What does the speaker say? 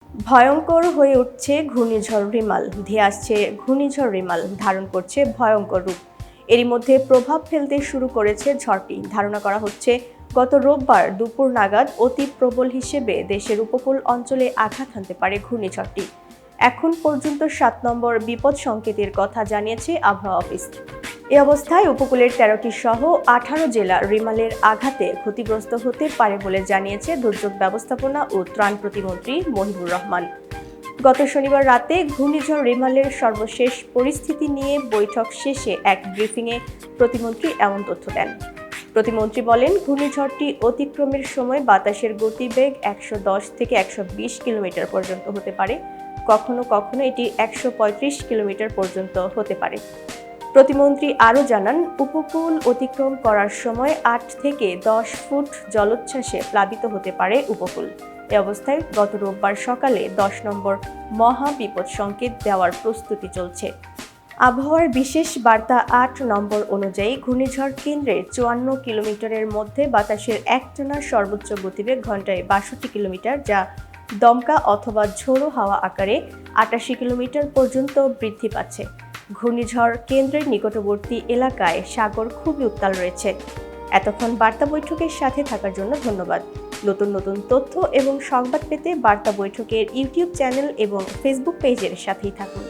ভয়ঙ্কর হয়ে উঠছে ঘূর্ণিঝড় রিমাল। ধেয়ে আসছে ঘূর্ণিঝড় রিমাল, ধারণ করছে ভয়ঙ্কর রূপ। এরই মধ্যে প্রভাব ফেলতে শুরু করেছে ঝড়টি। ধারণা করা হচ্ছে গত রোববার দুপুর নাগাদ অতি প্রবল হিসেবে দেশের উপকূল অঞ্চলে আঘাত হানতে পারে ঘূর্ণিঝড়টি। এখন পর্যন্ত ৭ নম্বর বিপদ সংকেতের কথা জানিয়েছে আবহাওয়া অফিস। এ অবস্থায় উপকূলের ১৩টি সহ ১৮ জেলা রিমালের আঘাতে ক্ষতিগ্রস্ত হতে পারে বলে জানিয়েছে দুর্যোগ ব্যবস্থাপনা ও ত্রাণ প্রতিমন্ত্রী মহিবুর রহমান। গত শনিবার রাতে ঘূর্ণিঝড় রিমালের সর্বশেষ পরিস্থিতি নিয়ে বৈঠক শেষে এক ব্রিফিংয়ে প্রতিমন্ত্রী এমন তথ্য দেন। প্রতিমন্ত্রী বলেন, ঘূর্ণিঝড়টি অতিক্রমের সময় বাতাসের গতিবেগ ১১০ থেকে ১২০ কিলোমিটার পর্যন্ত হতে পারে, কখনো কখনো এটি ১৩৫ কিলোমিটার পর্যন্ত হতে পারে। প্রতিমন্ত্রী আরও জানান, উপকূল অতিক্রম করার সময় ৮ থেকে ১০ ফুট জলোচ্ছ্বাসে প্লাবিত হতে পারে উপকূল। এ অবস্থায় গত রোববার সকালে ১০ নম্বর মহা বিপদ সংকেত দেওয়ার প্রস্তুতি চলছে। আবহাওয়ার বিশেষ বার্তা ৮ নম্বর অনুযায়ী ঘূর্ণিঝড় কেন্দ্রের ৫৪ কিলোমিটারের মধ্যে বাতাসের একটানা সর্বোচ্চ গতিবেগ ঘন্টায় ৬২ কিলোমিটার, যা দমকা অথবা ঝোড়ো হাওয়া আকারে ৮৮ কিলোমিটার পর্যন্ত বৃদ্ধি পাচ্ছে। ঘূর্ণিঝড় কেন্দ্রের নিকটবর্তী এলাকায় সাগর খুবই উত্তাল রয়েছে। এতক্ষণ বার্তা বৈঠকের সাথে থাকার জন্য ধন্যবাদ। নতুন নতুন তথ্য এবং সংবাদ পেতে বার্তা বৈঠকের ইউটিউব চ্যানেল এবং ফেসবুক পেজের সাথেই থাকুন।